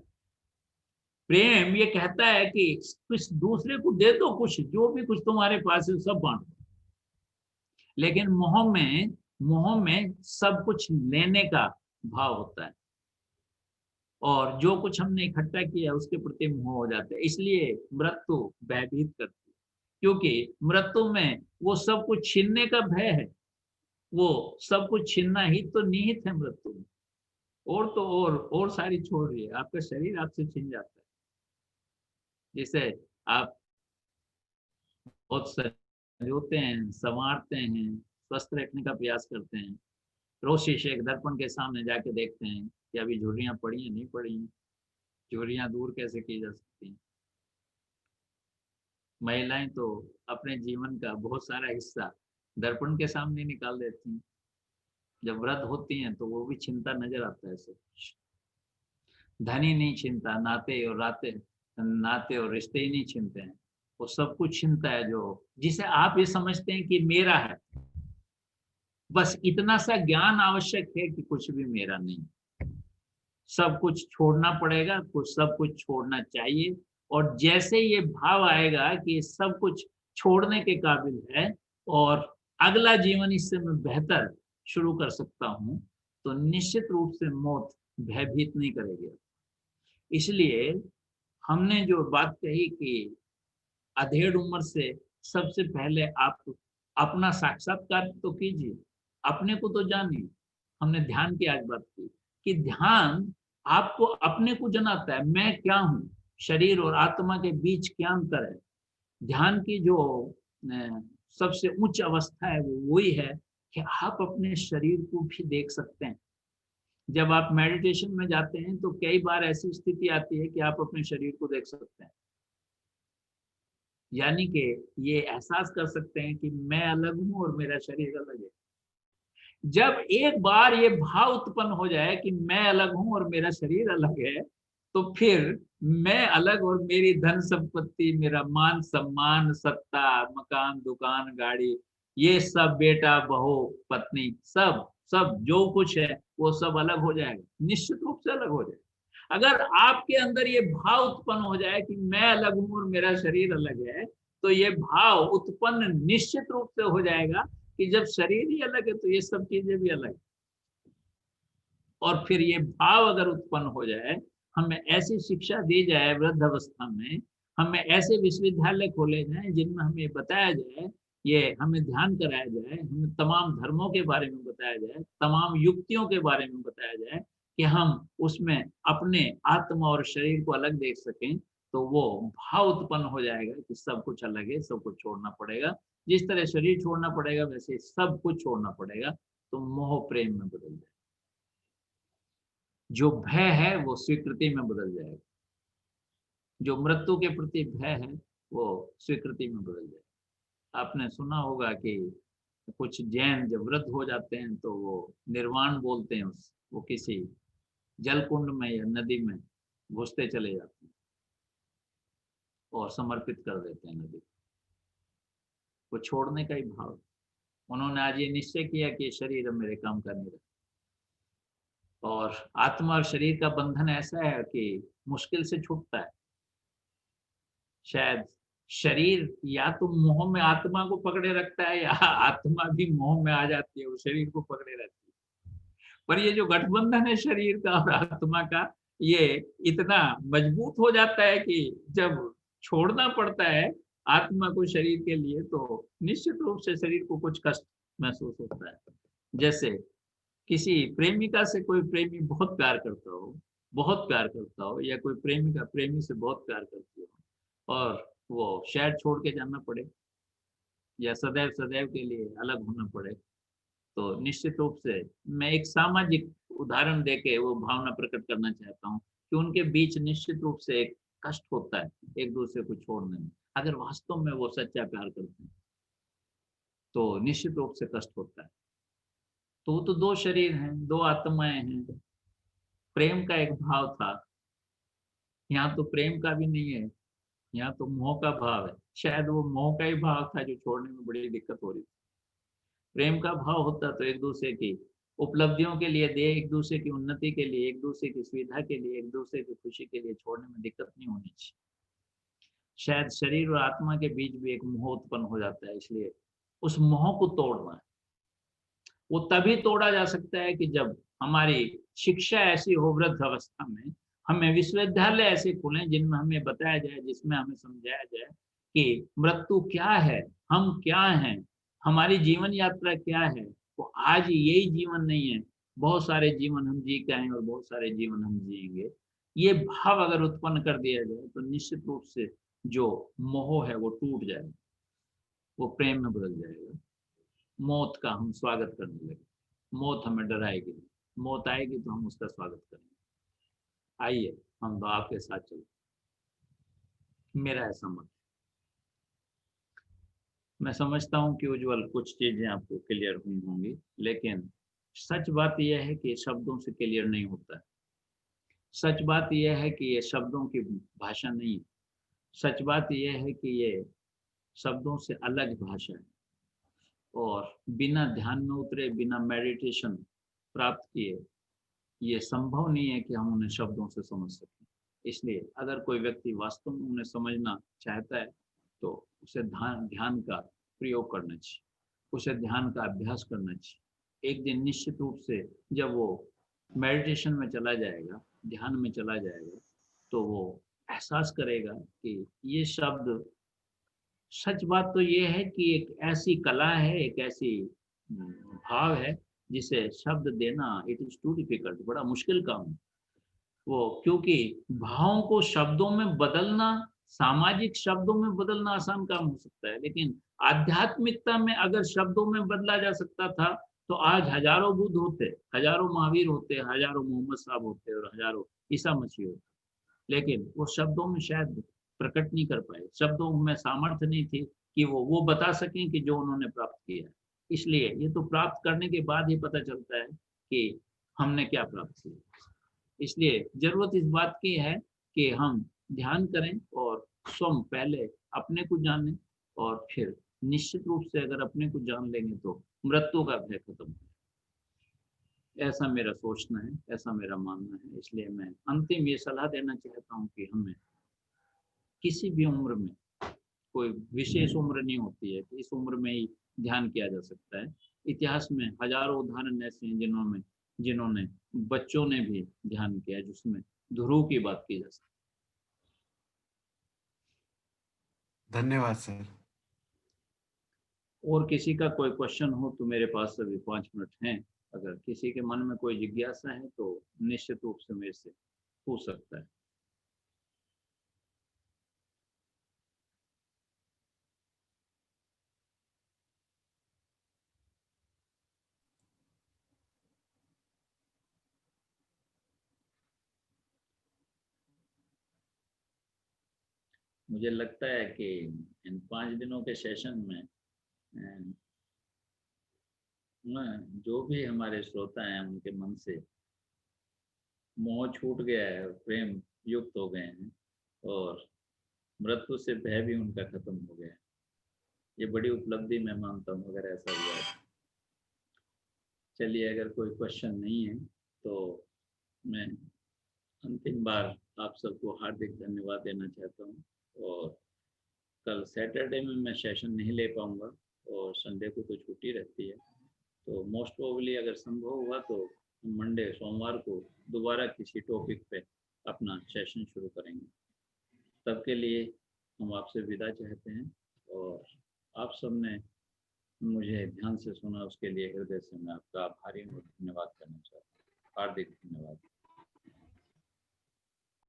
प्रेम ये कहता है कि कुछ दूसरे को दे दो, कुछ जो भी कुछ तुम्हारे पास है सब बांट दो। लेकिन मोह में सब कुछ लेने का भाव होता है, और जो कुछ हमने इकट्ठा किया उसके प्रति मोह हो जाता है। इसलिए मृत्यु भयभीत करती है, क्योंकि मृत्यु में वो सब कुछ छीनने का भय है। वो सब कुछ छीनना ही तो निहित है मृत्यु में। और तो और सारी छोड़िए, आपका शरीर आपसे छीन जाता है। जैसे आप बहुत संजोते हैं, संवारते हैं, स्वस्थ रखने का प्रयास करते हैं, रोज शीशे के दर्पण के सामने जाके देखते हैं कि अभी झुर्रियां पड़ी हैं, नहीं पड़ी हैं, झुर्रियां दूर कैसे की जा सकती हैं। महिलाएं तो अपने जीवन का बहुत सारा हिस्सा दर्पण के सामने निकाल देती हैं। जब व्रत होती हैं तो वो भी चिंता नजर आता है सब कुछ। धनी नहीं चिंता, नाते और रिश्ते ही नहीं चिंते हैं। वो सब कुछ चिंता है जो, जिसे आप ये समझते हैं कि मेरा है। बस इतना सा ज्ञान आवश्यक है कि कुछ भी मेरा नहीं, सब कुछ छोड़ना पड़ेगा, कुछ सब कुछ छोड़ना चाहिए। और जैसे ये भाव आएगा कि सब कुछ छोड़ने के काबिल है और अगला जीवन इससे मैं बेहतर शुरू कर सकता हूं, तो निश्चित रूप से मौत भयभीत नहीं करेगी। इसलिए हमने जो बात कही कि अधेड़ उम्र से सबसे पहले आप अपना साक्षात्कार तो कीजिए, अपने को तो जानिए। हमने ध्यान की आज बात की कि ध्यान आपको अपने को जनाता है, मैं क्या हूँ, शरीर और आत्मा के बीच क्या अंतर है। ध्यान की जो सबसे उच्च अवस्था है वो वही है कि आप अपने शरीर को भी देख सकते हैं। जब आप मेडिटेशन में जाते हैं तो कई बार ऐसी स्थिति आती है कि आप अपने शरीर को देख सकते हैं, यानी कि ये एहसास कर सकते हैं कि मैं अलग हूं और मेरा शरीर अलग है। जब एक बार ये भाव उत्पन्न हो जाए कि मैं अलग हूं और मेरा शरीर अलग है, तो फिर मैं अलग और मेरी धन संपत्ति, मेरा मान सम्मान, सत्ता, मकान, दुकान, गाड़ी, ये सब, बेटा, बहू, पत्नी, सब सब जो कुछ है वो सब अलग हो जाएगा, निश्चित रूप से अलग हो जाएगा। अगर आपके अंदर ये भाव उत्पन्न हो जाए कि मैं अलग हूं और मेरा शरीर अलग है, तो ये भाव उत्पन्न निश्चित रूप से हो जाएगा कि जब शरीर ही अलग है तो ये सब चीजें भी अलग है। और फिर ये भाव अगर उत्पन्न हो जाए, हमें ऐसी शिक्षा दी जाए वृद्ध अवस्था में, हमें ऐसे विश्वविद्यालय खोले जाए जिनमें हमें बताया जाए, ये हमें ध्यान कराया जाए, हमें तमाम धर्मों के बारे में बताया जाए, तमाम युक्तियों के बारे में बताया जाए, कि हम उसमें अपने आत्मा और शरीर को अलग देख सकें, तो वो भाव उत्पन्न हो जाएगा कि सब कुछ अलग है, सब कुछ छोड़ना पड़ेगा। जिस तरह शरीर छोड़ना पड़ेगा वैसे सब कुछ छोड़ना पड़ेगा, तो मोह प्रेम में बदल जाएगा। जो भय है वो स्वीकृति में बदल जाएगा, जो मृत्यु के प्रति भय है वो स्वीकृति में बदल जाएगा। आपने सुना होगा कि कुछ जैन जब वृद्ध हो जाते हैं तो वो निर्वाण बोलते हैं, वो किसी जल कुंड में या नदी में घुसते चले जाते हैं और समर्पित कर देते हैं नदी को। छोड़ने का ही भाव, उन्होंने आज ये निश्चय किया कि शरीर अब मेरे काम का नहीं रहा। और आत्मा और शरीर का बंधन ऐसा है कि मुश्किल से छूटता है। शायद शरीर या तो मोह में आत्मा को पकड़े रखता है, या आत्मा भी मोह में आ जाती है, वो शरीर को पकड़े रहती है। पर ये जो गठबंधन है शरीर का और आत्मा का, ये इतना मजबूत हो जाता है कि जब छोड़ना पड़ता है आत्मा को शरीर के लिए, तो निश्चित रूप से शरीर को कुछ कष्ट महसूस होता है। जैसे किसी प्रेमिका से कोई प्रेमी बहुत प्यार करता हो, बहुत प्यार करता हो, या कोई प्रेमिका प्रेमी से बहुत प्यार करती हो, और वो शहर छोड़ के जाना पड़े, या सदैव सदैव के लिए अलग होना पड़े, तो निश्चित रूप से मैं एक सामाजिक उदाहरण देके वो भावना प्रकट करना चाहता हूँ कि उनके बीच निश्चित रूप से एक कष्ट होता है एक दूसरे को छोड़ने में। अगर वास्तव में वो सच्चा प्यार करते हैं, तो निश्चित रूप से कष्ट होता है। तो वो तो 2 शरीर हैं, 2 आत्माएँ हैं। प्रेम का एक भाव था, यहाँ तो प्रेम का भी नहीं है, यहाँ तो मोह का भाव है। शायद वो मोह का ही भाव था जो छोड़ने में बड़ी दिक्कत हो रही थी। प्रेम का भाव होता तो एक-दूसरे की उपलब्धियों के लिए दे, एक-दूसरे की उन्नति के लिए, एक-दूसरे की सुविधा के लिए, एक-दूसरे की खुशी के लिए छोड़ने में दिक्कत नहीं होनी चाहिए। शायद शरीर और आत्मा के बीच भी एक मोह उत्पन्न हो जाता है, इसलिए उस मोह को तोड़ना है। वो तभी तोड़ा जा सकता है कि जब हमारी शिक्षा ऐसी हो वृद्ध अवस्था में, हमें विश्वविद्यालय ऐसे खुलें जिनमें हमें बताया जाए, जिसमें हमें समझाया जाए कि मृत्यु क्या है, हम क्या हैं, हमारी जीवन यात्रा क्या है। तो आज यही जीवन नहीं है, बहुत सारे जीवन हम जी के आए हैं और बहुत सारे जीवन हम जिएँगे। ये भाव अगर उत्पन्न कर दिया जाए तो निश्चित रूप से जो मोह है वो टूट जाएगा, वो प्रेम में बदल जाएगा। मौत का हम स्वागत करने लगे। मौत हमें डराएगी नहीं, मौत आएगी तो हम उसका स्वागत करेंगे। आइए, हम बाप के साथ चलें, मेरा ऐसा मत है। मैं समझता हूँ कि उज्ज्वल कुछ चीज़ें आपको क्लियर हुई होंगी, लेकिन सच बात ये है कि शब्दों से क्लियर नहीं होता है। सच बात ये है कि ये शब्दों की भाषा नहीं है। सच बात ये है कि ये शब्दों से अलग भाषा है और बिना ध्यान में उतरे, बिना मेडिटेशन प्राप्त किए ये संभव नहीं है कि हम उन्हें शब्दों से समझ सकें। इसलिए अगर कोई व्यक्ति वास्तव में उन्हें समझना चाहता है, तो उसे ध्यान ध्यान का प्रयोग करना चाहिए, उसे ध्यान का अभ्यास करना चाहिए। एक दिन निश्चित रूप से जब वो मेडिटेशन में चला जाएगा, ध्यान में चला जाएगा, तो वो एहसास करेगा कि ये शब्द सच बात तो ये है कि एक ऐसी कला है, एक ऐसी भाव है, जिसे शब्द देना इट इज़ टू डिफिकल्ट, बड़ा मुश्किल काम है। वो क्योंकि भावों को शब्दों में बदलना, सामाजिक शब्दों में बदलना आसान काम हो सकता है, लेकिन आध्यात्मिकता में अगर शब्दों में बदला जा सकता था, तो आज हज़ारों बुद्ध होते, हज़ारों महावीर होते, हज़ारों मोहम्मद साहब होते और हज़ारों ईसा मसीह होते। लेकिन वो शब्दों में शायद प्रकट नहीं कर पाए। शब्दों में सामर्थ्य नहीं थी कि वो बता सकें कि जो उन्होंने प्राप्त किया है। इसलिए ये तो प्राप्त करने के बाद ही पता चलता है कि हमने क्या प्राप्त किया। इसलिए ज़रूरत इस बात की है कि हम ध्यान करें और स्वयं पहले अपने को जानें और फिर निश्चित रूप से अगर अपने को जान लेंगे तो मृत्यु का भय खत्म हो। ऐसा मेरा सोचना है, ऐसा मेरा मानना है। इसलिए मैं अंतिम ये सलाह देना चाहता हूँ कि हमें किसी भी उम्र में, कोई विशेष उम्र नहीं होती है कि इस उम्र में ही ध्यान किया जा सकता है। इतिहास में हज़ारों उदाहरण ऐसे हैं जिन्होंने जिन्होंने बच्चों ने भी ध्यान किया है, जिसमें ध्रुव की बात की जा सकती धन्यवाद सर। है। और किसी का कोई क्वेश्चन हो तो मेरे पास अभी 5 मिनट हैं। अगर किसी के मन में कोई जिज्ञासा है तो निश्चित रूप से मेरे से पूछ सकता है। मुझे लगता है कि इन 5 दिनों के सेशन में जो भी हमारे श्रोता हैं उनके मन से मोह छूट गया है और प्रेम युक्त हो गए हैं और मृत्यु से भय भी उनका खत्म हो गया है। ये बड़ी उपलब्धि मैं मानता हूँ अगर ऐसा हुआ है। चलिए, अगर कोई क्वेश्चन नहीं है तो मैं अंतिम बार आप सबको हार्दिक धन्यवाद देना चाहता हूँ। और कल सैटरडे में मैं सेशन नहीं ले पाऊँगा और संडे को तो छुट्टी रहती है, तो मोस्ट प्रोबेबली अगर संभव हुआ तो हम मंडे सोमवार को दोबारा किसी टॉपिक पे अपना सेशन शुरू करेंगे। तब के लिए हम आपसे विदा चाहते हैं और आप सबने मुझे ध्यान से सुना उसके लिए हृदय से मैं आपका आभारी और धन्यवाद करना चाहता हूँ। हार्दिक धन्यवाद।